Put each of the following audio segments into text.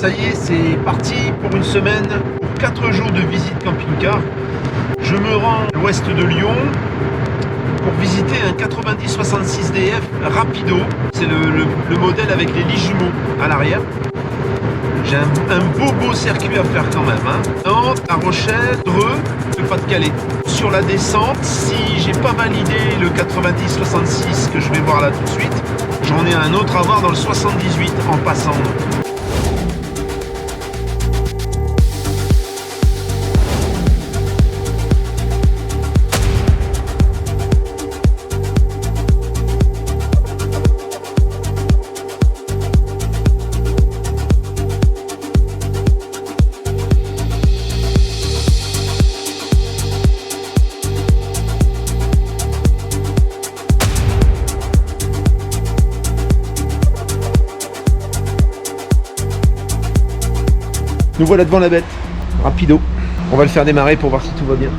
ça y est, c'est parti pour une semaine, pour 4 jours de visite camping-car. Je me rends à l'ouest de Lyon pour visiter un 90-66 DF Rapido. C'est le modèle avec les lits jumeaux à l'arrière. J'ai un beau circuit à faire quand même. Nantes, La Rochelle, Dreux, le Pas-de-Calais. Sur la descente, si j'ai pas validé le 90-66 que je vais voir là tout de suite, j'en ai un autre à voir dans le 78 en passant. Nous voilà devant la bête, rapido. On va le faire démarrer pour voir si tout va bien.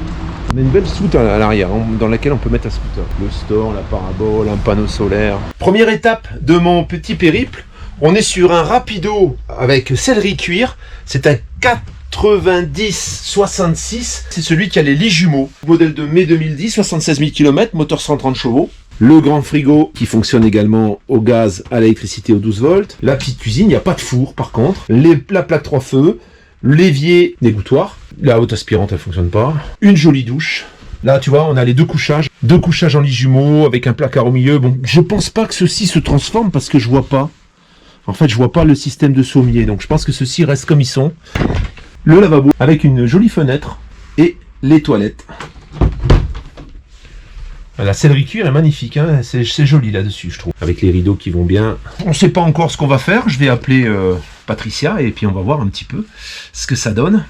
On a une belle soute à l'arrière dans laquelle on peut mettre un scooter. Le store, la parabole, un panneau solaire. Première étape de mon petit périple. On est sur un rapido avec sellerie cuir. C'est un 90-66. C'est celui qui a les lits jumeaux. Modèle de mai 2010, 76 000 km, moteur 130 chevaux. Le grand frigo qui fonctionne également au gaz, à l'électricité, aux 12 volts. La petite cuisine, il n'y a pas de four par contre. La plaque 3 feux. L'évier dégouttoir. La haute aspirante, elle fonctionne pas. Une jolie douche. Là, tu vois, on a les deux couchages. Deux couchages en lit jumeaux avec un placard au milieu. Bon, je pense pas que ceci se transforme parce que je vois pas. En fait, je vois pas le système de sommier. Donc, je pense que ceux-ci restent comme ils sont. Le lavabo avec une jolie fenêtre et les toilettes. La sellerie cuir est magnifique, hein. C'est joli là-dessus, je trouve. Avec les rideaux qui vont bien. On ne sait pas encore ce qu'on va faire. Je vais appeler Patricia et puis on va voir un petit peu ce que ça donne.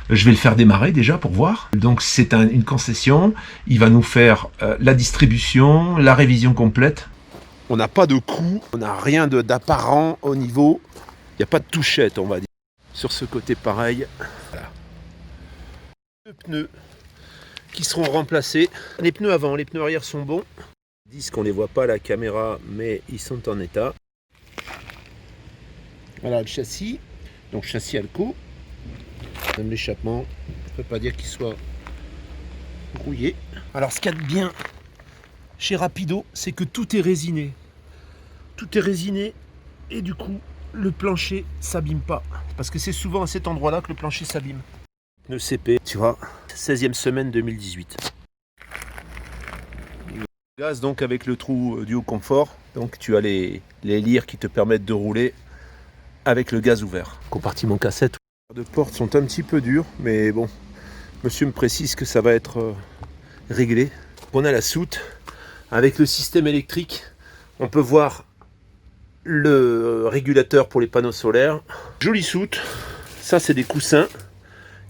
Je vais le faire démarrer déjà pour voir. Donc c'est une concession. Il va nous faire la distribution, la révision complète. On n'a pas de coût, on n'a rien d'apparent au niveau. Il n'y a pas de touchette, on va dire. Sur ce côté pareil. Voilà. Deux pneus qui seront remplacés. Les pneus avant, les pneus arrière sont bons. Ils disent qu'on ne les voit pas à la caméra, mais ils sont en état. Voilà le châssis. Donc châssis Alco. Même l'échappement, on ne peut pas dire qu'il soit rouillé. Alors ce qu'il y a de bien chez Rapido, c'est que tout est résiné. Tout est résiné et du coup, le plancher s'abîme pas. Parce que c'est souvent à cet endroit-là que le plancher s'abîme. Le CP, tu vois, 16e semaine 2018. Gaz donc avec le trou du haut confort. Donc tu as les lyres qui te permettent de rouler avec le gaz ouvert. Compartiment cassette. Les portes sont un petit peu dures, mais bon, monsieur me précise que ça va être réglé. On a la soute avec le système électrique. On peut voir le régulateur pour les panneaux solaires. Jolie soute. Ça, c'est des coussins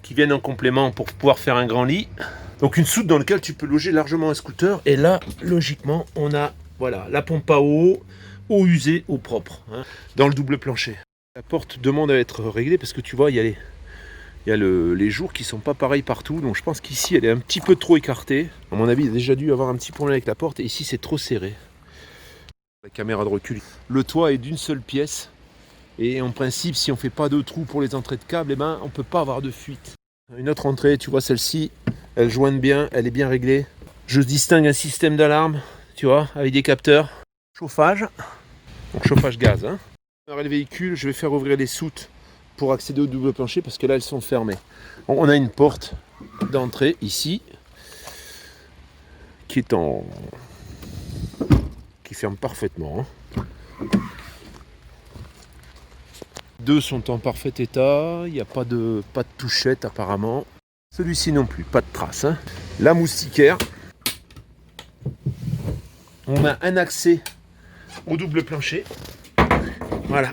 qui viennent en complément pour pouvoir faire un grand lit. Donc une soute dans laquelle tu peux loger largement un scooter. Et là, logiquement, on a voilà, la pompe à eau usée, eau propre, hein, dans le double plancher. La porte demande à être réglée parce que tu vois, il y a les jours qui sont pas pareils partout. Donc je pense qu'ici, elle est un petit peu trop écartée. À mon avis, il a déjà dû avoir un petit problème avec la porte. Et ici, c'est trop serré. La caméra de recul. Le toit est d'une seule pièce. Et en principe, si on ne fait pas de trou pour les entrées de câbles, eh ben, on ne peut pas avoir de fuite. Une autre entrée, tu vois celle-ci, elle joigne bien, elle est bien réglée. Je distingue un système d'alarme, tu vois, avec des capteurs. Chauffage, donc chauffage gaz. Hein. Le véhicule, je vais faire ouvrir les soutes pour accéder au double plancher parce que là, elles sont fermées. On a une porte d'entrée ici qui ferme parfaitement. Hein. Deux sont en parfait état, il n'y a pas de touchette apparemment. Celui-ci non plus, pas de trace. Hein. La moustiquaire. On a un accès au double plancher. Voilà.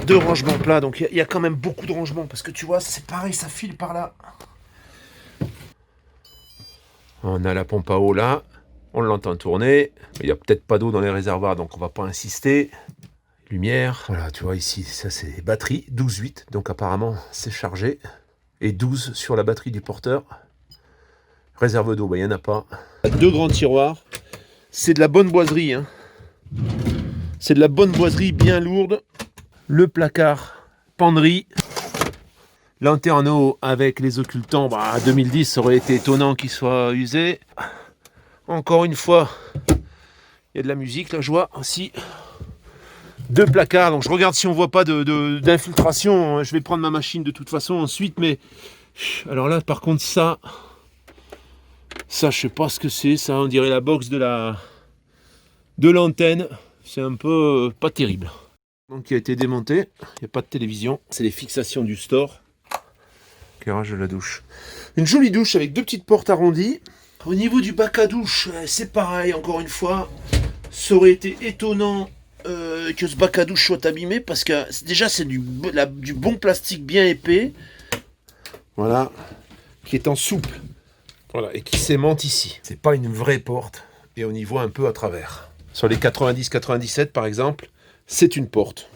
Deux rangements plats, donc il y a quand même beaucoup de rangements parce que tu vois, c'est pareil, ça file par là. On a la pompe à eau là, on l'entend tourner. Il n'y a peut-être pas d'eau dans les réservoirs, donc on va pas insister. Lumière, voilà, tu vois ici, ça c'est batterie, 12,8, donc apparemment c'est chargé. Et 12 sur la batterie du porteur. Réserve d'eau, il n'y en a pas. Deux grands tiroirs, c'est de la bonne boiserie. Hein. C'est de la bonne boiserie bien lourde. Le placard penderie. Lanterneau avec les occultants, 2010, ça aurait été étonnant qu'il soit usé. Encore une fois, il y a de la musique, là, je vois aussi. 2 placards, donc je regarde si on voit pas d'infiltration. Je vais prendre ma machine de toute façon ensuite, mais alors là, par contre, ça, je sais pas ce que c'est. Ça, on dirait la box de l'antenne. C'est un peu pas terrible. Donc, il a été démonté. Il n'y a pas de télévision. C'est les fixations du store. Éclairage de la douche. Une jolie douche avec 2 petites portes arrondies. Au niveau du bac à douche, c'est pareil, encore une fois. Ça aurait été étonnant que ce bac à douche soit abîmé parce que déjà c'est du bon plastique bien épais. Voilà. Qui est en souple. Voilà. Et qui s'aimante ici. C'est pas une vraie porte. Et on y voit un peu à travers. Sur les 90-97 par exemple, c'est une porte.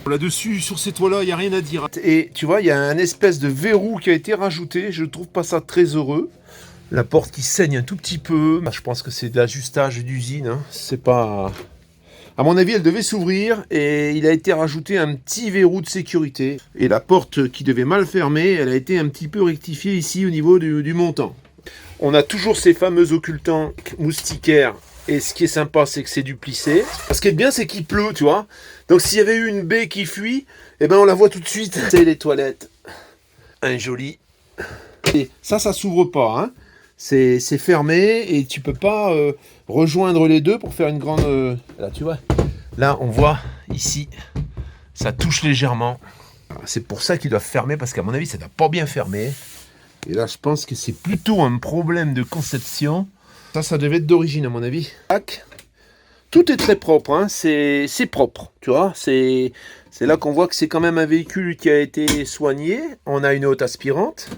Là-dessus, sur ces toits-là, il n'y a rien à dire. Et tu vois, il y a un espèce de verrou qui a été rajouté. Je trouve pas ça très heureux. La porte qui saigne un tout petit peu. Je pense que c'est de l'ajustage d'usine. Hein. C'est pas... À mon avis, elle devait s'ouvrir et il a été rajouté un petit verrou de sécurité. Et la porte qui devait mal fermer, elle a été un petit peu rectifiée ici au niveau du montant. On a toujours ces fameux occultants moustiquaires. Et ce qui est sympa, c'est que c'est du plissé. Ce qui est bien, c'est qu'il pleut, tu vois. Donc s'il y avait eu une baie qui fuit, eh ben on la voit tout de suite. C'est les toilettes. Un joli. Et ça s'ouvre pas. Hein. C'est fermé et tu peux pas rejoindre les deux pour faire une grande... Là, tu vois. Là, on voit ici, ça touche légèrement. C'est pour ça qu'ils doivent fermer, parce qu'à mon avis, ça ne doit pas bien fermer. Et là, je pense que c'est plutôt un problème de conception. Ça devait être d'origine, à mon avis. Tout est très propre, hein. C'est propre, tu vois. C'est là qu'on voit que c'est quand même un véhicule qui a été soigné. On a une haute aspirante.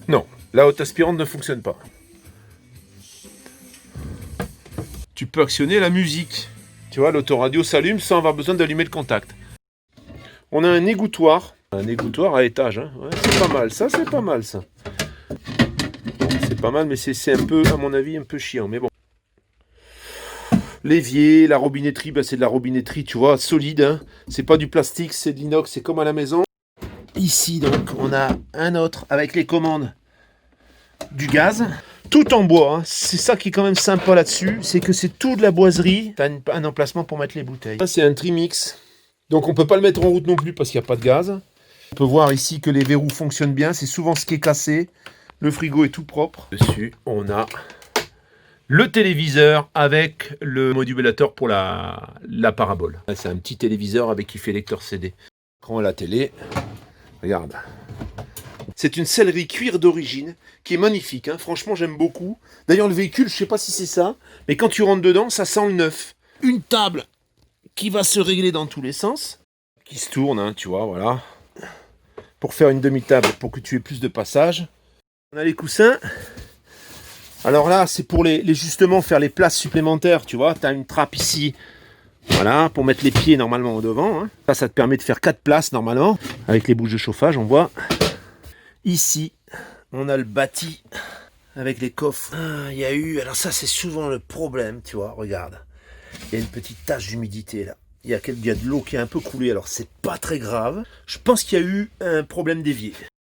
Non, la haute aspirante ne fonctionne pas. Tu peux actionner la musique. Tu vois, l'autoradio s'allume sans avoir besoin d'allumer le contact. On a un égouttoir. Un égouttoir à étage. Hein. Ouais, c'est pas mal, ça, c'est pas mal, ça. C'est pas mal, mais c'est un peu, à mon avis, un peu chiant. Mais bon. L'évier, la robinetterie, c'est de la robinetterie, tu vois, solide. Hein. C'est pas du plastique, c'est de l'inox, c'est comme à la maison. Ici, donc, on a un autre avec les commandes du gaz. Tout en bois, hein. C'est ça qui est quand même sympa là-dessus, c'est que c'est tout de la boiserie. T'as un emplacement pour mettre les bouteilles. Ça, c'est un Trimix. Donc on peut pas le mettre en route non plus parce qu'il n'y a pas de gaz. On peut voir ici que les verrous fonctionnent bien, c'est souvent ce qui est cassé. Le frigo est tout propre. Dessus, on a le téléviseur avec le modulateur pour la parabole. C'est un petit téléviseur avec qui fait lecteur CD. Quand la télé, regarde. C'est une sellerie cuir d'origine qui est magnifique. Hein. Franchement, j'aime beaucoup. D'ailleurs, le véhicule, je sais pas si c'est ça, mais quand tu rentres dedans, ça sent le neuf. Une table qui va se régler dans tous les sens, qui se tourne, hein, tu vois, voilà. Pour faire une demi-table, pour que tu aies plus de passage. On a les coussins. Alors là, c'est pour justement faire les places supplémentaires, tu vois. Tu as une trappe ici, voilà, pour mettre les pieds normalement au devant. Hein. Ça te permet de faire 4 places normalement. Avec les bouches de chauffage, on voit. Ici, on a le bâti avec les coffres. Il y a eu, alors ça c'est souvent le problème, tu vois, regarde. Il y a une petite tache d'humidité là. Il y a de l'eau qui a un peu coulé, alors c'est pas très grave. Je pense qu'il y a eu un problème d'évier.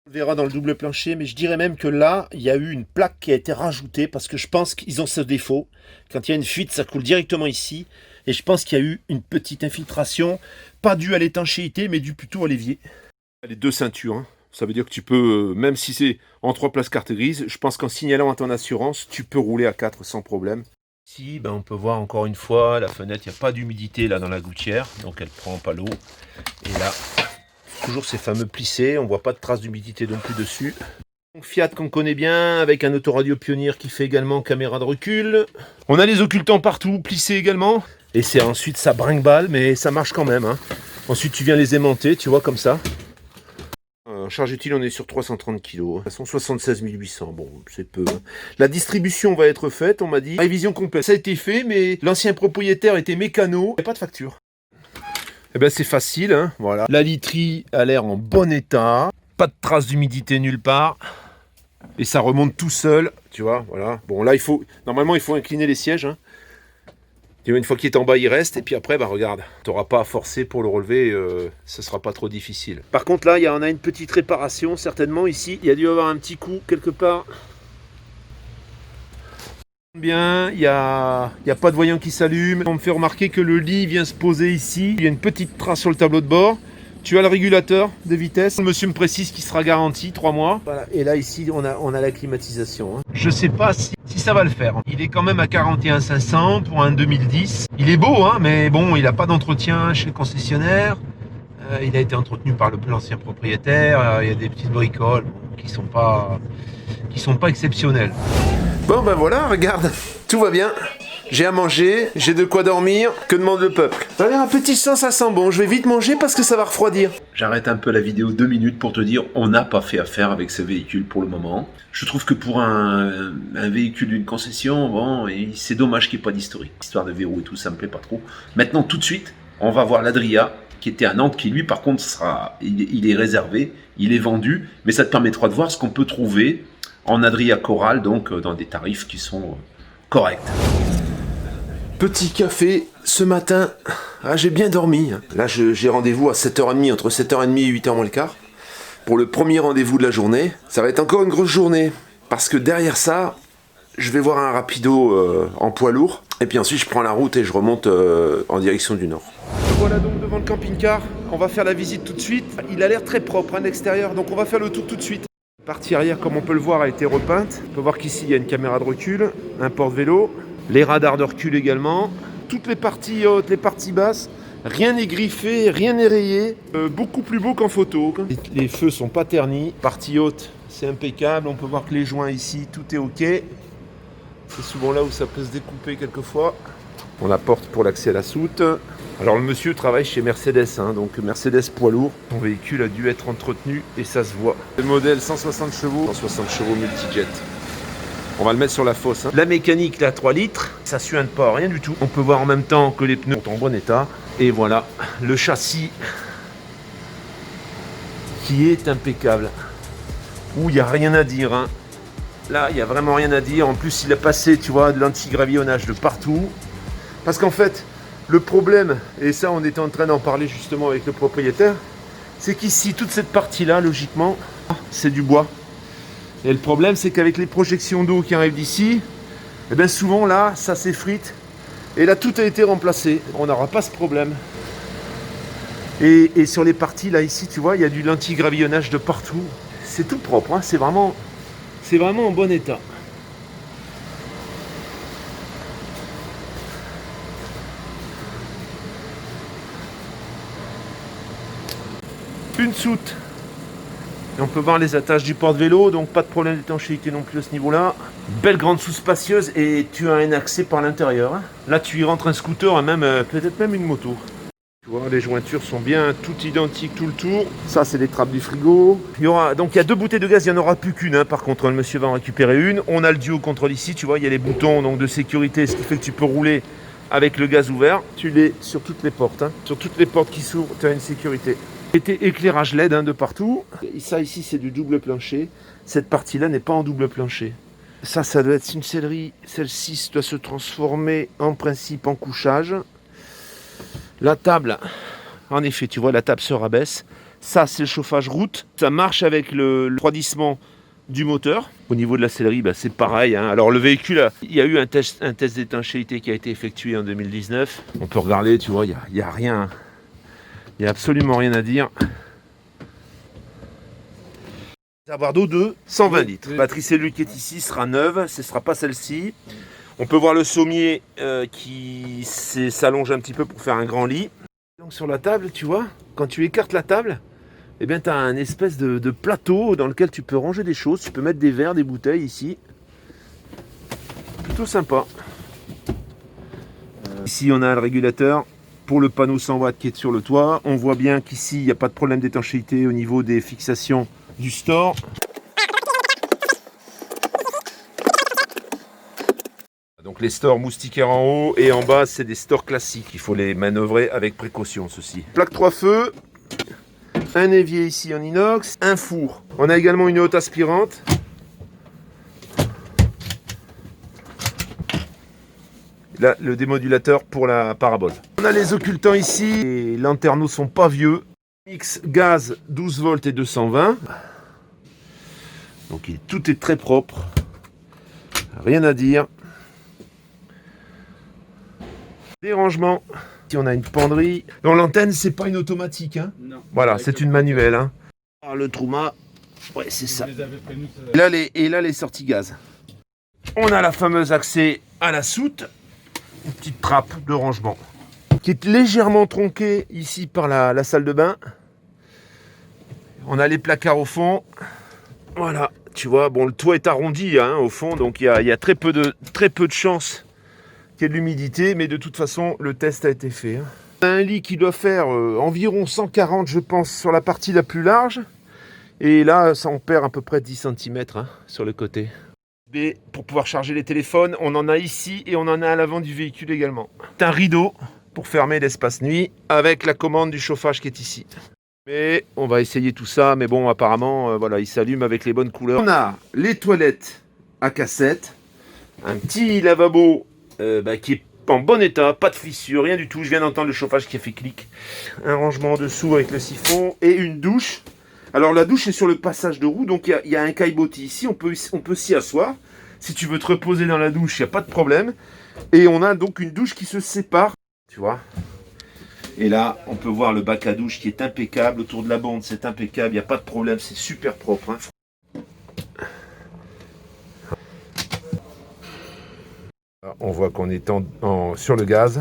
On verra dans le double plancher, mais je dirais même que là, il y a eu une plaque qui a été rajoutée parce que je pense qu'ils ont ce défaut. Quand il y a une fuite, ça coule directement ici. Et je pense qu'il y a eu une petite infiltration, pas due à l'étanchéité, mais due plutôt à l'évier. Les 2 ceintures, hein. Ça veut dire que tu peux, même si c'est en 3 places carte grise, je pense qu'en signalant à ton assurance, tu peux rouler à 4 sans problème. Ici, on peut voir encore une fois, la fenêtre, il n'y a pas d'humidité là dans la gouttière, donc elle ne prend pas l'eau. Et là, toujours ces fameux plissés, on ne voit pas de traces d'humidité non plus dessus. Fiat qu'on connaît bien, avec un autoradio Pioneer qui fait également caméra de recul. On a les occultants partout, plissés également. Et c'est ensuite ça brinque-balle, mais ça marche quand même. Hein. Ensuite, tu viens les aimanter, tu vois, comme ça. Charge utile, on est sur 330 kg. De toute façon, 76 800. Bon, c'est peu. Hein. La distribution va être faite, on m'a dit. Révision complète. Ça a été fait, mais l'ancien propriétaire était mécano. Il n'y a pas de facture. Eh bien, c'est facile. Hein. Voilà. La literie a l'air en bon état. pas de traces d'humidité nulle part. Et ça remonte tout seul, tu vois, voilà. Bon, là, normalement, il faut incliner les sièges, hein. Tu vois, une fois qu'il est en bas, il reste. Et puis après, bah regarde, tu n'auras pas à forcer pour le relever. Ce sera pas trop difficile. Par contre, là, on a une petite réparation, certainement, ici. Il y a dû y avoir un petit coup, quelque part. Bien, il n'y a pas de voyant qui s'allume. On me fait remarquer que le lit vient se poser ici. Il y a une petite trace sur le tableau de bord. Tu as le régulateur de vitesse. Le monsieur me précise qu'il sera garanti 3 mois. Voilà. Et là, ici, on a la climatisation, hein. Je ne sais pas si ça va le faire. Il est quand même à 41 500 pour un 2010. Il est beau, hein, mais bon, il n'a pas d'entretien chez le concessionnaire. Il a été entretenu par l'ancien propriétaire. Il y a des petites bricoles qui sont pas exceptionnelles. Bon, ben voilà, regarde, tout va bien. J'ai à manger, j'ai de quoi dormir, que demande le peuple? Ça a l'air appétissant, ça sent bon, je vais vite manger parce que ça va refroidir. J'arrête un peu la vidéo 2 minutes pour te dire, on n'a pas fait affaire avec ce véhicule pour le moment. Je trouve que pour un véhicule d'une concession, bon, c'est dommage qu'il n'y ait pas d'historique. Histoire de verrou et tout, ça me plaît pas trop. Maintenant, tout de suite, on va voir l'Adria, qui était à Nantes, qui lui, par contre, il est réservé, il est vendu, mais ça te permettra de voir ce qu'on peut trouver en Adria Coral, donc dans des tarifs qui sont corrects. Petit café ce matin. Ah, j'ai bien dormi. Là, j'ai rendez-vous à 7h30, entre 7h30 et 8h moins le quart, pour le premier rendez-vous de la journée. Ça va être encore une grosse journée, parce que derrière ça, je vais voir un rapido en poids lourd, et puis ensuite je prends la route et je remonte en direction du nord. Voilà donc devant le camping-car, on va faire la visite tout de suite. Il a l'air très propre, hein, l'extérieur, donc on va faire le tour tout de suite. La partie arrière, comme on peut le voir, a été repeinte. On peut voir qu'ici, il y a une caméra de recul, un porte-vélo, les radars de recul également. Toutes les parties hautes, les parties basses, rien n'est griffé, rien n'est rayé. Beaucoup plus beau qu'en photo. Les feux sont pas ternis. Partie haute, c'est impeccable. On peut voir que les joints ici, tout est OK. C'est souvent là où ça peut se découper quelquefois. On la porte pour l'accès à la soute. Alors le monsieur travaille chez Mercedes, hein, donc Mercedes poids lourd. Son véhicule a dû être entretenu et ça se voit. Le modèle 160 chevaux, 160 chevaux multijet. On va le mettre sur la fosse, hein. La mécanique, là, 3 litres, ça suinte pas, rien du tout. On peut voir en même temps que les pneus sont en bon état. Et voilà, le châssis qui est impeccable. Où il n'y a rien à dire, hein. Là, il n'y a vraiment rien à dire. En plus, il a passé, tu vois, de l'anti-gravillonnage de partout. Parce qu'en fait, le problème, et ça on était en train d'en parler justement avec le propriétaire, c'est qu'ici, toute cette partie-là, logiquement, c'est du bois. Et le problème, c'est qu'avec les projections d'eau qui arrivent d'ici, eh bien souvent là, ça s'effrite. Et là, tout a été remplacé. On n'aura pas ce problème. Et sur les parties, là, ici, tu vois, il y a du l'anti-gravillonnage de partout. C'est tout propre, hein. C'est vraiment en bon état. Une soute. Et on peut voir les attaches du porte-vélo, donc pas de problème d'étanchéité non plus à ce niveau-là. Belle grande soute spacieuse et tu as un accès par l'intérieur, hein. Là, tu y rentres un scooter et même peut-être même une moto. Tu vois, les jointures sont bien toutes identiques tout le tour. Ça, c'est les trappes du frigo. Il y a 2 bouteilles de gaz, il n'y en aura plus qu'une, hein. Par contre, le monsieur va en récupérer une. On a le duo contrôle ici, tu vois, il y a les boutons donc, de sécurité, ce qui fait que tu peux rouler avec le gaz ouvert. Tu l'es sur toutes les portes, hein. Sur toutes les portes qui s'ouvrent, tu as une sécurité. C'était éclairage LED, hein, de partout. Et ça ici, c'est du double plancher. Cette partie-là n'est pas en double plancher. Ça doit être une sellerie. Celle-ci doit se transformer en principe en couchage. La table, en effet, tu vois, la table se rabaisse. Ça, c'est le chauffage route. Ça marche avec le refroidissement du moteur. Au niveau de la sellerie, bah, c'est pareil, hein. Alors le véhicule, il y a eu un test d'étanchéité qui a été effectué en 2019. On peut regarder, tu vois, il n'y a rien. Il n'y a absolument rien à dire. Réservoir d'eau de 120 litres. La batterie cellule qui est ici sera neuve, ce ne sera pas celle-ci. On peut voir le sommier qui s'allonge un petit peu pour faire un grand lit. Donc sur la table, tu vois, quand tu écartes la table, eh bien, tu as un espèce de plateau dans lequel tu peux ranger des choses. Tu peux mettre des verres, des bouteilles ici. Plutôt sympa. Ici, on a le régulateur pour le panneau 100 watts qui est sur le toit. On voit bien qu'ici, il n'y a pas de problème d'étanchéité au niveau des fixations du store. Donc les stores moustiquaires en haut et en bas, c'est des stores classiques. Il faut les manœuvrer avec précaution, ceci. Plaque 3 feux. un évier ici en inox, un four. On a également une haute aspirante. Là, le démodulateur pour la parabole. On a les occultants ici. Les lanterneaux sont pas vieux. Mix gaz 12 volts et 220. Donc tout est très propre. Rien à dire. Des rangements. Ici on a une penderie. Dans l'antenne, c'est pas une automatique. Hein. Non. Voilà, c'est une manuelle. Hein. Le Truma, ouais, c'est ça. Et là, les sorties gaz. On a la fameuse accès à la soute. Une petite trappe de rangement qui est légèrement tronquée ici par la salle de bain. On a les placards au fond. Voilà, tu vois, bon, le toit est arrondi hein, au fond, donc il y a très peu de chance qu'il y ait de l'humidité, mais de toute façon, le test a été fait. Hein. On a un lit qui doit faire environ 140, je pense, sur la partie la plus large. Et là, ça on perd à peu près 10 cm hein, sur le côté. Pour pouvoir charger les téléphones, on en a ici et on en a à l'avant du véhicule également. C'est un rideau pour fermer l'espace nuit avec la commande du chauffage qui est ici. Mais on va essayer tout ça, mais bon apparemment voilà, il s'allume avec les bonnes couleurs. On a les toilettes à cassette, un petit lavabo qui est en bon état, pas de fissure, rien du tout. Je viens d'entendre le chauffage qui a fait clic. Un rangement en dessous avec le siphon et une douche. Alors la douche est sur le passage de roue, donc il y a un caillebotis ici, on peut s'y asseoir. Si tu veux te reposer dans la douche, il n'y a pas de problème. Et on a donc une douche qui se sépare, tu vois. Et là, on peut voir le bac à douche qui est impeccable. Autour de la bande, c'est impeccable, il n'y a pas de problème, c'est super propre. Hein. On voit qu'on est sur le gaz.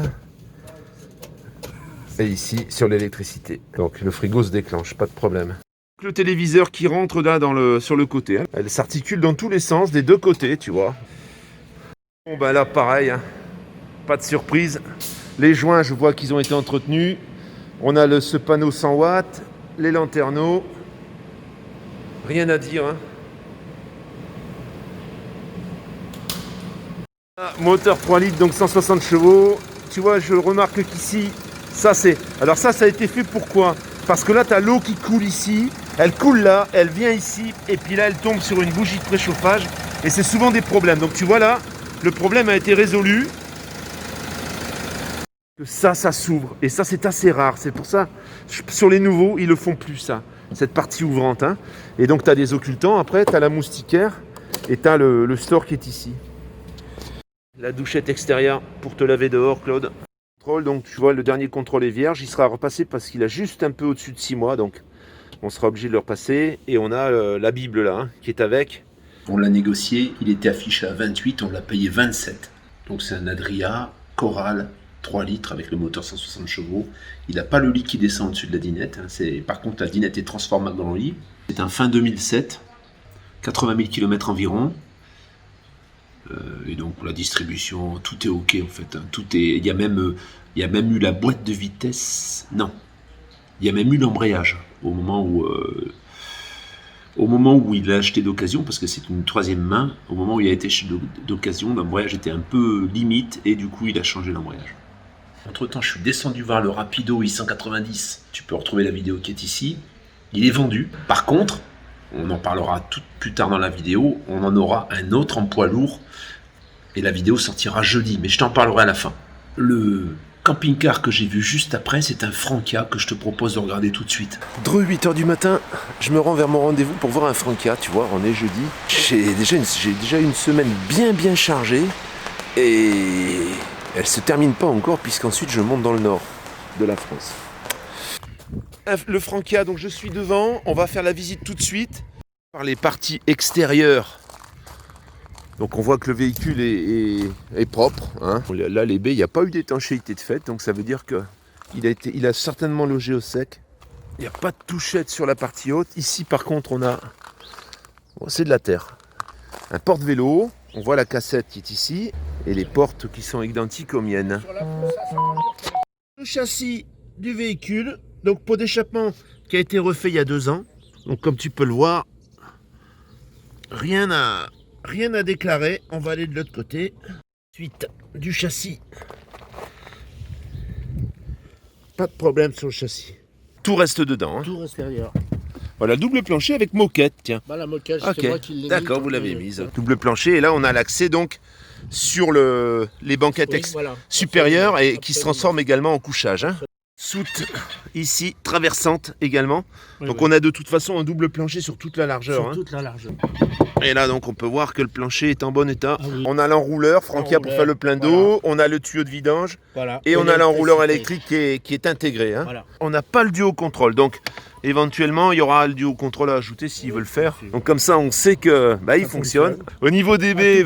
Et ici, sur l'électricité. Donc le frigo se déclenche, pas de problème. Le téléviseur qui rentre là sur le côté. Hein. Elle s'articule dans tous les sens, des deux côtés, tu vois. Bon ben là pareil, hein. Pas de surprise. Les joints, je vois qu'ils ont été entretenus. On a ce panneau 100 watts, les lanterneaux. Rien à dire. Hein. Ah, moteur 3 litres, donc 160 chevaux. Tu vois, je remarque qu'ici, ça a été fait pourquoi ? Parce que là, tu as l'eau qui coule ici. Elle coule là, elle vient ici, et puis là, elle tombe sur une bougie de préchauffage, et c'est souvent des problèmes. Donc tu vois là, le problème a été résolu. Ça s'ouvre, et ça, c'est assez rare. C'est pour ça, sur les nouveaux, ils le font plus, ça, cette partie ouvrante. Hein. Et donc, tu as des occultants, après, tu as la moustiquaire, et tu as le store qui est ici. La douchette extérieure pour te laver dehors, Claude. Donc, tu vois, le dernier contrôle est vierge, il sera repassé parce qu'il a juste un peu au-dessus de 6 mois, donc... On sera obligé de le repasser. Et on a la Bible là, hein, qui est avec. On l'a négocié, il était affiché à 28, on l'a payé 27. Donc c'est un Adria Coral 3 litres avec le moteur 160 chevaux. Il n'a pas le lit qui descend au-dessus de la dinette. Hein. Par contre, la dinette est transformable dans le lit. C'est un fin 2007, 80 000 km environ. Et donc pour la distribution, tout est ok en fait. Hein. Il y a même eu la boîte de vitesse. Non. Il y a même eu l'embrayage au moment où il l'a acheté d'occasion, parce que c'est une troisième main. Au moment où il a été acheté d'occasion, l'embrayage était un peu limite et du coup il a changé l'embrayage. Entre temps, je suis descendu voir le Rapido i190. Tu peux retrouver la vidéo qui est ici. Il est vendu. Par contre, on en parlera tout plus tard dans la vidéo, on en aura un autre en poids lourd et la vidéo sortira jeudi, mais je t'en parlerai à la fin. Le camping-car que j'ai vu juste après, c'est un Frankia que je te propose de regarder tout de suite. Dre 8h du matin, je me rends vers mon rendez-vous pour voir un Frankia, tu vois, on est jeudi. J'ai déjà une semaine bien chargée et elle se termine pas encore puisqu'ensuite je monte dans le nord de la France. Le Frankia, donc je suis devant, on va faire la visite tout de suite par les parties extérieures. Donc on voit que le véhicule est propre. Hein. Là les baies, il n'y a pas eu d'étanchéité de fait, donc ça veut dire qu'il a certainement logé au sec. Il n'y a pas de touchette sur la partie haute. Ici par contre c'est de la terre. Un porte-vélo, on voit la cassette qui est ici, et les portes qui sont identiques aux miennes. Le châssis du véhicule, donc pot d'échappement qui a été refait il y a 2 ans. Donc comme tu peux le voir, rien à déclarer, on va aller de l'autre côté. Suite du châssis. Pas de problème sur le châssis. Tout reste dedans. Hein. Tout reste derrière. Voilà, double plancher avec moquette, tiens. Bah, la moquette, Ok, c'est moi qui l'ai mis. d'accord, vous l'avez mise. Double plancher, et là on a l'accès donc sur les banquettes Oui, voilà. supérieures et qui se Absolument. transforment également en couchage. Hein. Soute ici, traversante également. Oui, Donc oui. on a de toute façon un double plancher sur toute la largeur. Sur Hein. toute la largeur. Et là donc on peut voir que le plancher est en bon état. Ah oui. On a l'enrouleur, Frankia pour L'enrouleur, faire le plein d'eau. On a le tuyau de vidange. Voilà. Et on a l'enrouleur l'électricité. électrique qui est intégré. Hein. Voilà. On n'a pas le duo contrôle, donc éventuellement il y aura le duo contrôle à ajouter s'ils veulent faire. Donc comme ça on sait que il fonctionne. Au niveau des baies,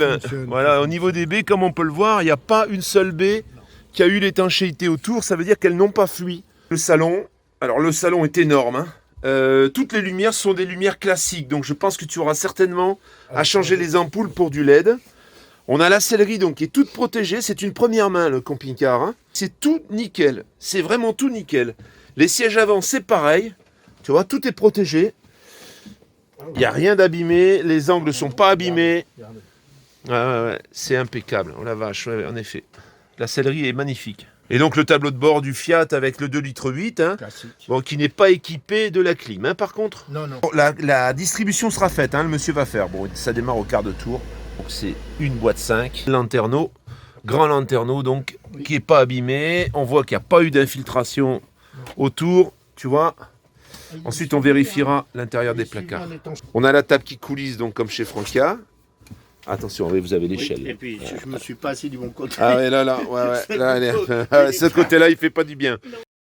voilà, au niveau des baies, comme on peut le voir, il n'y a pas une seule baie qui a eu l'étanchéité autour. Ça veut dire qu'elles n'ont pas fui. Le salon, alors le salon est énorme. Hein. Toutes les lumières sont des lumières classiques, donc je pense que tu auras certainement à changer les ampoules pour du LED. On a la sellerie donc qui est toute protégée, c'est une première main le camping-car. Hein. C'est tout nickel, c'est vraiment tout nickel. Les sièges avant c'est pareil, tu vois, tout est protégé. Il n'y a rien d'abîmé, les angles sont pas abîmés. Ouais, c'est impeccable, oh la vache, ouais, en effet. La sellerie est magnifique. Et donc le tableau de bord du Fiat avec le 2,8 litres, hein, Classique. bon, qui n'est pas équipé de la clim, hein, par contre. Non, non. Bon, la distribution sera faite, hein, le monsieur va faire. Bon, ça démarre au quart de tour. Donc c'est une boîte 5. Lanterneau, grand lanterneau, donc, qui n'est pas abîmé. On voit qu'il n'y a pas eu d'infiltration autour, tu vois. Ensuite, on vérifiera l'intérieur des placards. On a la table qui coulisse, donc comme chez Frankia. Attention, vous avez l'échelle. Oui, et puis, je me suis pas assis du bon côté. Ah ouais, là, ouais, là, ce côté-là, il fait pas du bien.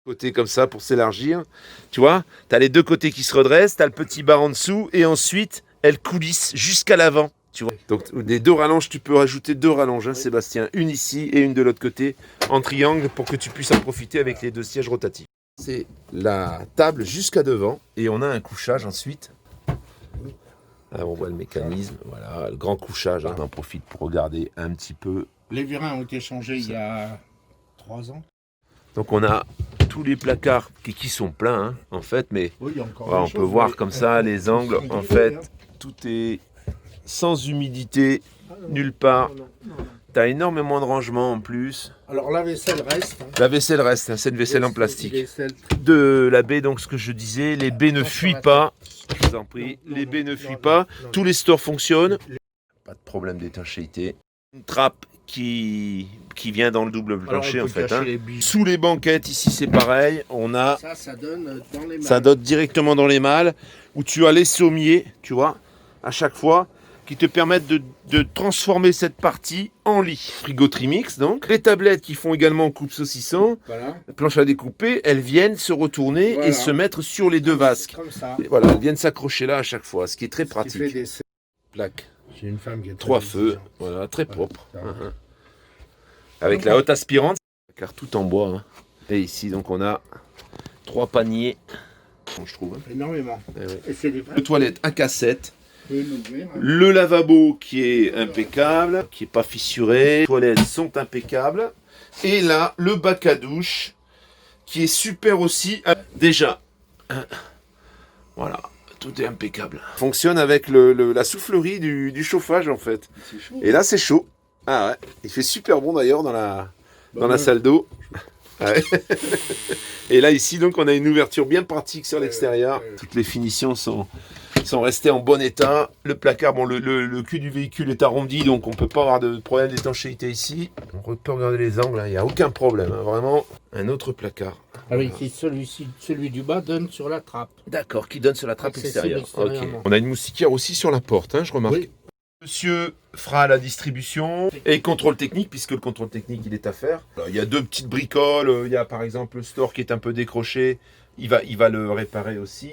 Côté comme ça pour s'élargir, tu vois, tu as les deux côtés qui se redressent, tu as le petit bar en dessous et ensuite elle coulisse jusqu'à l'avant, tu vois. Donc des deux rallonges, tu peux rajouter deux rallonges, hein, Sébastien, une ici et une de l'autre côté en triangle pour que tu puisses en profiter avec les deux sièges rotatifs. C'est la table jusqu'à devant et on a un couchage ensuite. Là, on voit le mécanisme, voilà, le grand couchage, hein. On en profite pour regarder un petit peu. Les vérins ont été changés il y a 3 ans. Donc on a tous les placards qui sont pleins, hein, en fait, mais Oui, il y a encore voilà, des on choses, peut voir mais- comme ça les angles, en fait, tout est sans humidité, nulle part. Tu as énormément de rangements en plus. Alors la vaisselle reste. Hein. La vaisselle reste, hein, c'est une vaisselle en plastique. Vaisselle. De la baie, donc ce que je disais, les baies ne fuient pas, je vous en prie, Non, les non, baies ne non, fuient non, pas, non, tous les stores fonctionnent, pas de problème d'étanchéité. Une trappe qui vient dans le double Alors, plancher on en peut fait. cacher Hein. les billes. Sous les banquettes, ici c'est pareil, on a, Ça donne dans les mains. ça dote directement dans les malles, où tu as les sommiers, tu vois, à chaque fois, qui te permettent de transformer cette partie en lit. Frigo Trimix donc. Les tablettes qui font également coupe saucisson, Voilà. planche à découper, elles viennent se retourner Voilà. et se mettre sur les deux vasques. Comme ça. Et voilà, elles viennent s'accrocher là à chaque fois, ce qui est très Ce qui fait pratique. des- Plaque, J'ai une femme qui est 3 très feux, exigeante. voilà, très Voilà. propre. Ça va. Avec la haute aspirante, car tout en bois. Hein. Et ici donc on a 3 paniers, bon, je trouve. Hein. Énormément. Eh ouais. Et c'est des vraies. Le toilette à cassette. Vous pouvez l'ouvrir, hein. Le lavabo qui est impeccable, qui n'est pas fissuré. Les toilettes sont impeccables. Et là, le bac à douche qui est super aussi. Déjà, voilà, tout est impeccable. Fonctionne avec la soufflerie du chauffage en fait. C'est chaud. Et là, c'est chaud. Ah ouais, il fait super bon d'ailleurs dans la salle d'eau. Ah ouais. Et là, ici, donc, on a une ouverture bien pratique sur l'extérieur. Toutes les finitions sont restées en bon état. Le placard, bon, le cul du véhicule est arrondi, donc on ne peut pas avoir de problème d'étanchéité ici. On peut regarder les angles, il n'y a aucun problème. Hein, vraiment, un autre placard. Avec celui du bas donne sur la trappe. D'accord, qui donne sur la trappe Accessible extérieure. Ok. extérieurement. On a une moustiquaire aussi sur la porte, hein, je remarque. Oui. Monsieur fera la distribution et contrôle technique, puisque le contrôle technique, il est à faire. Alors, il y a 2 petites bricoles. Il y a par exemple le store qui est un peu décroché. Il va le réparer aussi.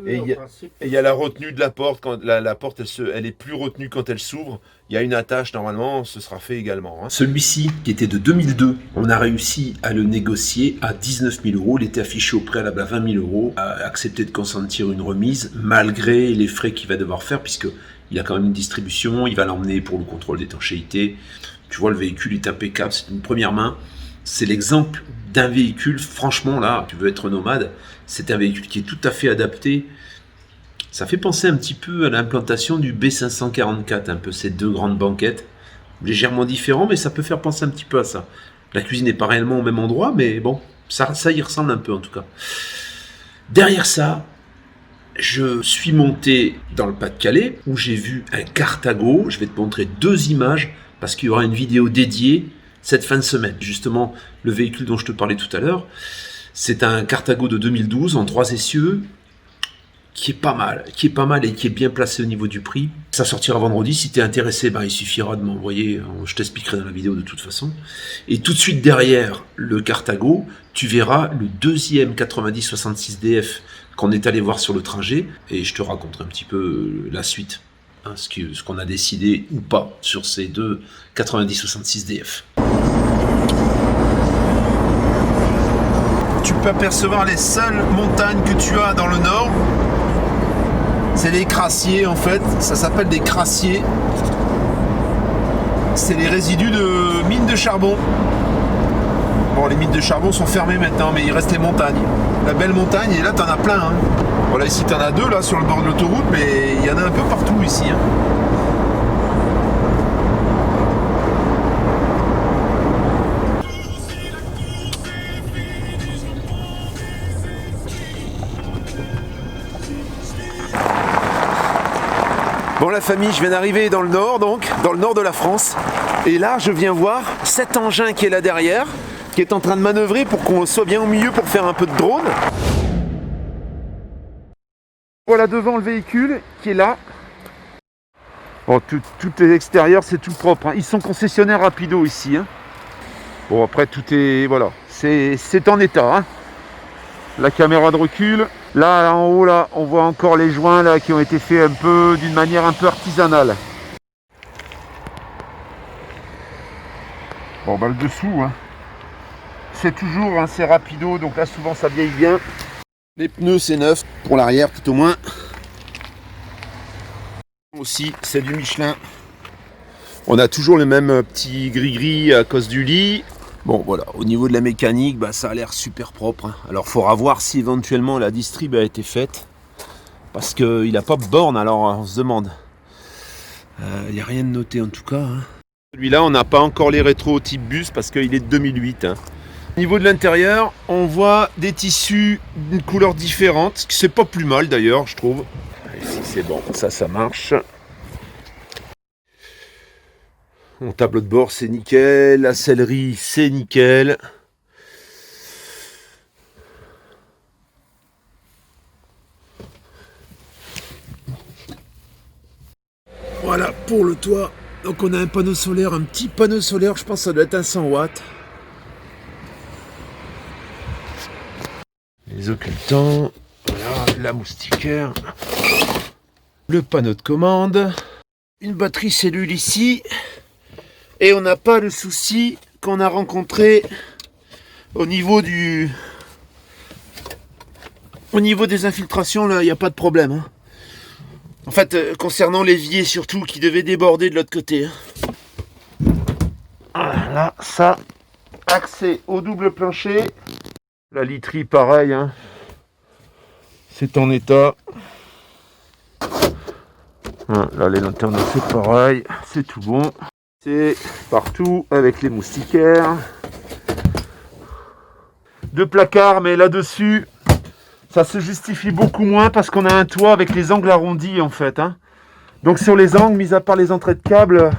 Et il y a- Et il y a la retenue de la porte. Quand la porte, elle est plus retenue quand elle s'ouvre. Il y a une attache, normalement, ce sera fait également. Hein. Celui-ci, qui était de 2002, on a réussi à le négocier à 19 000 euros. Il était affiché au préalable à 20 000 euros. A accepté de consentir une remise, malgré les frais qu'il va devoir faire, puisque il a quand même une distribution. Il va l'emmener pour le contrôle d'étanchéité. Tu vois, le véhicule est impeccable. C'est une première main. C'est l'exemple d'un véhicule, franchement, là, tu veux être nomade, c'est un véhicule qui est tout à fait adapté. Ça fait penser un petit peu à l'implantation du B544, un peu ces 2 grandes banquettes, légèrement différents, mais ça peut faire penser un petit peu à ça. La cuisine n'est pas réellement au même endroit, mais bon, ça y ressemble un peu en tout cas. Derrière ça, je suis monté dans le Pas-de-Calais où j'ai vu un Carthago. Je vais te montrer 2 images parce qu'il y aura une vidéo dédiée cette fin de semaine. Justement, le véhicule dont je te parlais tout à l'heure, c'est un Carthago de 2012 en 3 essieux qui est pas mal et qui est bien placé au niveau du prix. Ça sortira vendredi. Si tu es intéressé, il suffira de m'envoyer, je t'expliquerai dans la vidéo de toute façon. Et tout de suite derrière le Carthago, tu verras le deuxième 90-66 DF qu'on est allé voir sur le trajet, et je te raconterai un petit peu la suite, hein, ce qu'on a décidé ou pas sur ces 2 90-66 DF. Tu peux apercevoir les seules montagnes que tu as dans le nord. C'est les crassiers en fait, ça s'appelle des crassiers. C'est les résidus de mines de charbon. Bon, les mines de charbon sont fermées maintenant, mais il reste les montagnes. La belle montagne, et là t'en as plein. Hein. Voilà, ici t'en as 2 là sur le bord de l'autoroute, mais il y en a un peu partout ici. Hein. Bon la famille, je viens d'arriver dans le nord, donc dans le nord de la France. Et là, je viens voir cet engin qui est là derrière, qui est en train de manœuvrer pour qu'on soit bien au milieu pour faire un peu de drone. Voilà devant le véhicule qui est là. Bon, tout est extérieur, c'est tout propre. Hein. Ils sont concessionnaires rapido ici. Hein. Bon, après tout est... Voilà, c'est en état. Hein. La caméra de recul. Là, en haut, là, on voit encore les joints là, qui ont été faits d'une manière un peu artisanale. Bon, le dessous, hein. C'est toujours, hein, c'est rapido, donc là, souvent, ça vieillit bien. Les pneus, c'est neuf, pour l'arrière, tout au moins. Aussi, c'est du Michelin. On a toujours le même petit gris-gris à cause du lit. Bon voilà, au niveau de la mécanique, ça a l'air super propre. Hein. Alors il faudra voir si éventuellement la distrib a été faite. Parce qu'il n'a pas de borne, alors on se demande. Il n'y a rien de noté en tout cas. Hein. Celui-là, on n'a pas encore les rétros type bus parce qu'il est de 2008. Hein. Au niveau de l'intérieur, on voit des tissus d'une couleur différente. C'est pas plus mal d'ailleurs, je trouve. Ici c'est bon, ça marche. Mon tableau de bord c'est nickel, la sellerie c'est nickel. Voilà pour le toit. Donc on a un panneau solaire, un petit panneau solaire, je pense que ça doit être un 100 watts. Les occultants, voilà, la moustiquaire, le panneau de commande, une batterie cellule ici. Et on n'a pas le souci qu'on a rencontré au niveau des infiltrations, là, il n'y a pas de problème. Hein. En fait, concernant l'évier surtout, qui devait déborder de l'autre côté. Hein. Voilà, ça, accès au double plancher. La literie, pareil, hein. C'est en état. Là, les lanternes, c'est pareil, c'est tout bon. C'est partout avec les moustiquaires. 2 placards, mais là-dessus, ça se justifie beaucoup moins parce qu'on a un toit avec les angles arrondis en fait. Hein. Donc sur les angles, mis à part les entrées de câbles,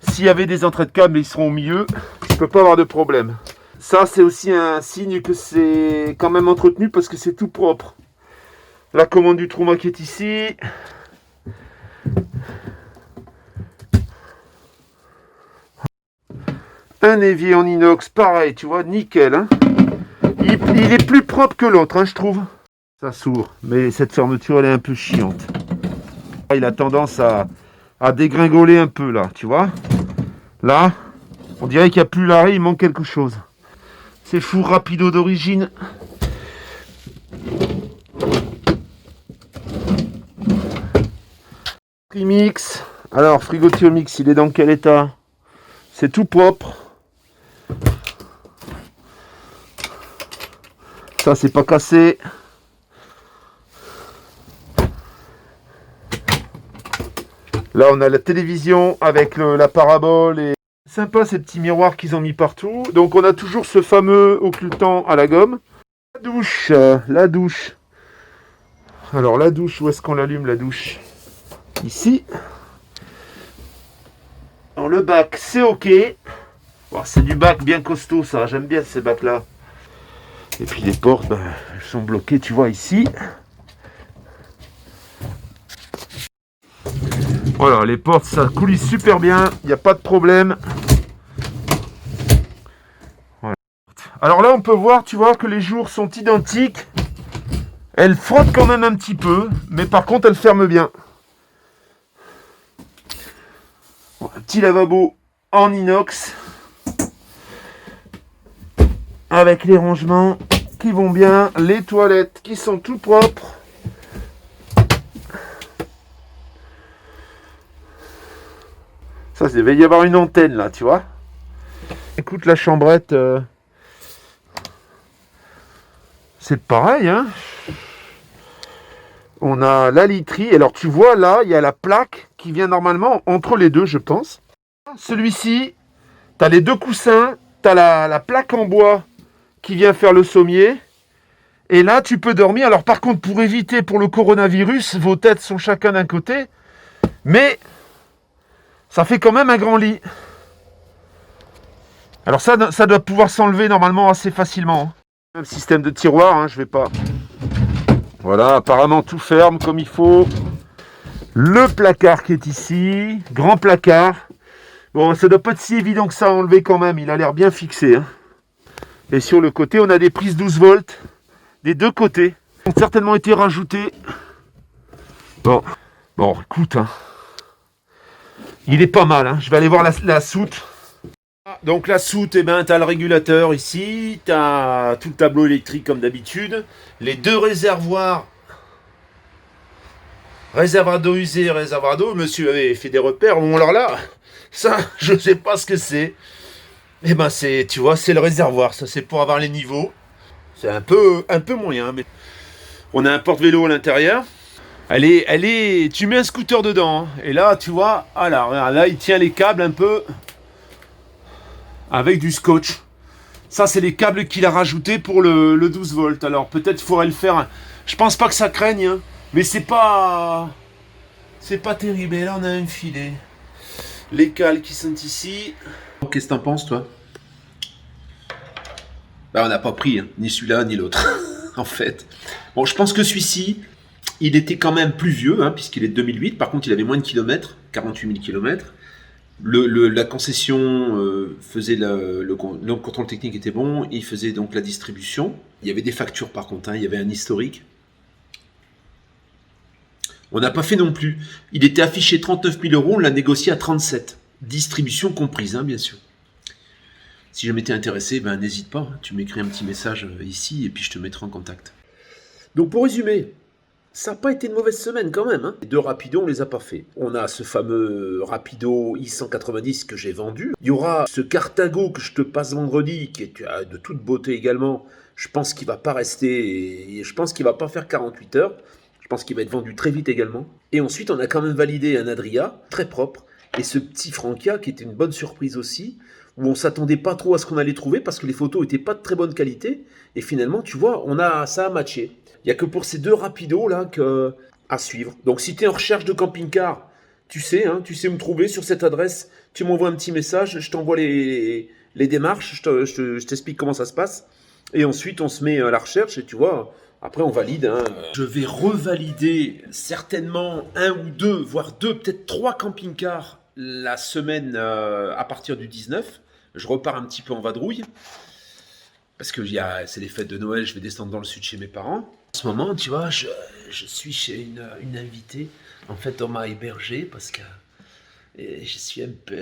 s'il y avait des entrées de câbles, ils seront au milieu. Il ne peut pas avoir de problème. Ça, c'est aussi un signe que c'est quand même entretenu parce que c'est tout propre. La commande du Truma qui est ici. Un évier en inox, pareil, tu vois, nickel. Hein. Il est plus propre que l'autre, hein, je trouve. Ça s'ouvre, mais cette fermeture, elle est un peu chiante. Il a tendance à dégringoler un peu, là, tu vois. Là, on dirait qu'il n'y a plus l'arrêt, il manque quelque chose. C'est four rapido d'origine. Trimix. Alors, frigo Thermix, il est dans quel état? C'est tout propre. Ça, c'est pas cassé. Là, on a la télévision avec la parabole. Et sympa ces petits miroirs qu'ils ont mis partout. Donc, on a toujours ce fameux occultant à la gomme. La douche. Alors la douche, où est-ce qu'on l'allume la douche? Ici. Alors le bac, c'est ok. Bon, c'est du bac bien costaud ça, j'aime bien ces bacs là. Et puis les portes, ben, elles sont bloquées, tu vois ici. Voilà, les portes ça coulisse super bien, il n'y a pas de problème. Voilà. Alors là on peut voir, tu vois, que les jours sont identiques. Elle frotte quand même un petit peu, mais par contre elle ferme bien. Bon, un petit lavabo en inox. Avec les rangements qui vont bien, les toilettes qui sont tout propres. Ça, il devait y avoir une antenne là, tu vois. Écoute, la chambrette, c'est pareil, hein. On a la literie. Alors, tu vois, là, il y a la plaque qui vient normalement entre les deux, je pense. Celui-ci, tu as les deux coussins, tu as la plaque en bois qui vient faire le sommier. Et là, tu peux dormir. Alors, par contre, pour éviter pour le coronavirus, vos têtes sont chacun d'un côté. Mais ça fait quand même un grand lit. Alors ça doit pouvoir s'enlever normalement assez facilement. Un système de tiroir, hein, je vais pas... Voilà, apparemment tout ferme comme il faut. Le placard qui est ici, grand placard. Bon, ça doit pas être si évident que ça à enlever quand même, il a l'air bien fixé. Hein. Et sur le côté, on a des prises 12 volts, des deux côtés. Ils ont certainement été rajoutés. Bon, écoute, hein. Il est pas mal, hein. Je vais aller voir la soute. Donc la soute, eh ben, tu as le régulateur ici, tu as tout le tableau électrique comme d'habitude, les deux réservoirs, réservoir d'eau usée, réservoir d'eau, monsieur avait fait des repères, bon alors là, ça, je sais pas ce que c'est, eh ben c'est, tu vois, c'est le réservoir, ça c'est pour avoir les niveaux, c'est un peu moyen, mais on a un porte-vélo à l'intérieur, elle est, tu mets un scooter dedans, hein, et là, tu vois, voilà, là il tient les câbles un peu... avec du scotch. Ça, c'est les câbles qu'il a rajoutés pour le 12 volts. Alors, peut-être faudrait le faire. Je pense pas que ça craigne, hein, mais c'est pas terrible. Et là, on a un filet. Les cales qui sont ici. Qu'est-ce que t'en penses, toi? Bah, on n'a pas pris, hein, ni celui-là, ni l'autre, en fait. Bon, je pense que celui-ci, il était quand même plus vieux, hein, puisqu'il est de 2008. Par contre, il avait moins de kilomètres, 48 000 kilomètres. La concession faisait le contrôle technique était bon, il faisait donc la distribution. Il y avait des factures par contre, hein, il y avait un historique. On n'a pas fait non plus. Il était affiché 39 000 euros, on l'a négocié à 37. Distribution comprise, hein, bien sûr. Si je m'étais intéressé, ben, n'hésite pas, tu m'écris un petit message ici et puis je te mettrai en contact. Donc pour résumer, ça n'a pas été une mauvaise semaine quand même. Hein. Les deux rapidos, on les a pas fait. On a ce fameux rapido i190 que j'ai vendu. Il y aura ce Cartago que je te passe vendredi, qui est de toute beauté également. Je pense qu'il va pas rester, et je pense qu'il va pas faire 48 heures. Je pense qu'il va être vendu très vite également. Et ensuite, on a quand même validé un Adria, très propre. Et ce petit Frankia, qui était une bonne surprise aussi, où on s'attendait pas trop à ce qu'on allait trouver, parce que les photos étaient pas de très bonne qualité. Et finalement, tu vois, ça a matché. Il n'y a que pour ces deux rapidos là à suivre. Donc si tu es en recherche de camping-car, tu sais où me trouver sur cette adresse. Tu m'envoies un petit message, je t'envoie les démarches, je t'explique comment ça se passe. Et ensuite on se met à la recherche et tu vois, après on valide. Hein. Je vais revalider certainement un ou deux, voire deux, peut-être 3 camping-cars la semaine à partir du 19. Je repars un petit peu en vadrouille. Parce que c'est les fêtes de Noël, je vais descendre dans le sud chez mes parents. En ce moment, tu vois, je suis chez une invitée. En fait, on m'a hébergé parce que je suis un peu...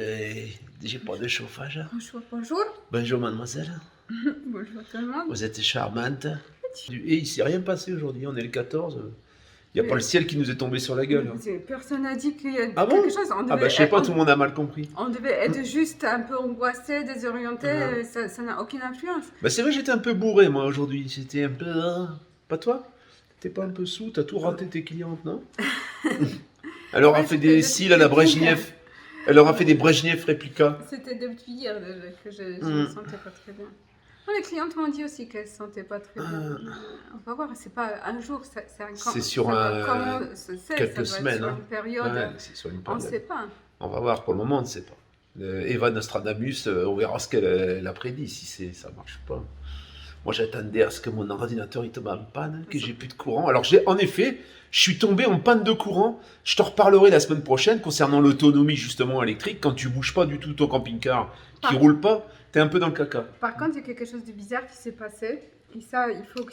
J'ai pas de chauffage. Bonjour, bonjour. Bonjour, mademoiselle. Bonjour tout le monde. Vous êtes charmante. Et il s'est rien passé aujourd'hui, on est le 14. Il n'y a pas le ciel qui nous est tombé sur la gueule. Hein. Personne n'a dit qu'il y a Ah bon? quelque chose. Je sais pas, tout le monde a mal compris. On devait être juste un peu angoissé, désorienté, ça n'a aucune influence. Bah c'est vrai, j'étais un peu bourré moi aujourd'hui. J'étais un peu... Pas toi? T'es pas un peu sous? T'as tout raté tes clientes, non? Elle aura fait des cils à la Brejnev. Elle aura fait des Brejnev réplica. C'était depuis hier déjà que je me sentais pas très bien. Les clientes m'ont dit aussi qu'elles ne se sentaient pas très bien. On va voir, c'est pas un jour, C'est sur quelques semaines. Sur une période, Ouais, c'est sur une on période. ne sait pas. On va voir, pour le moment, on ne sait pas. Eva Nostradamus, on verra ce qu'elle a prédit, si ça marche pas. Moi, j'attendais à ce que mon ordinateur il tombe en panne, que j'ai plus de courant. Alors, en effet, je suis tombé en panne de courant. Je te reparlerai la semaine prochaine concernant l'autonomie, justement, électrique. Quand tu bouges pas du tout ton camping-car, qui roule pas, t'es un peu dans le caca. Par contre, il y a quelque chose de bizarre qui s'est passé. Et ça, il faut que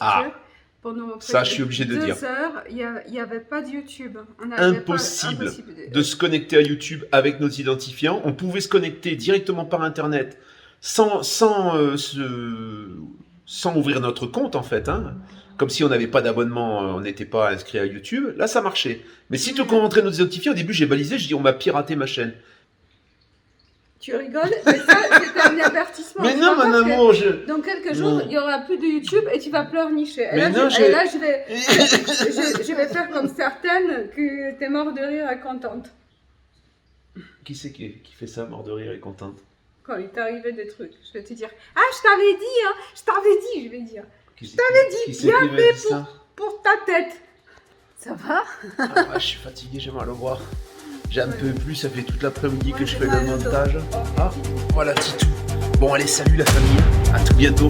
pendant ça, je suis obligé de dire. 2 heures, il n'y avait pas de YouTube. Impossible de se connecter à YouTube avec nos identifiants. On pouvait se connecter directement par Internet sans ouvrir notre compte, en fait. Hein. Comme si on n'avait pas d'abonnement, on n'était pas inscrit à YouTube. Là, ça marchait. Mais si tu rentrais nos identifiants, au début, j'ai balisé, je dis on m'a piraté ma chaîne. Tu rigoles, mais ça, c'était un avertissement. Mais non, mon amour, dans quelques jours, il n'y aura plus de YouTube et tu vas pleurnicher. Et mais là, non, je vais faire comme certaines que t'es mort de rire et contente. Qui c'est qui fait ça, mort de rire et contente? Quand il t'arrivait des trucs, je vais te dire « Ah, je t'avais dit, hein, je vais dire. Qui Je t'avais dit, qui bien m'a fait dit ça? pour ta tête. » Ça va? Ah, ouais, je suis fatigué, j'ai mal au bras. J'en peux plus, ça fait toute l'après-midi que je fais j'ai le mal au dos. montage. Ah, voilà, Titou. Bon, allez, salut la famille. À tout bientôt.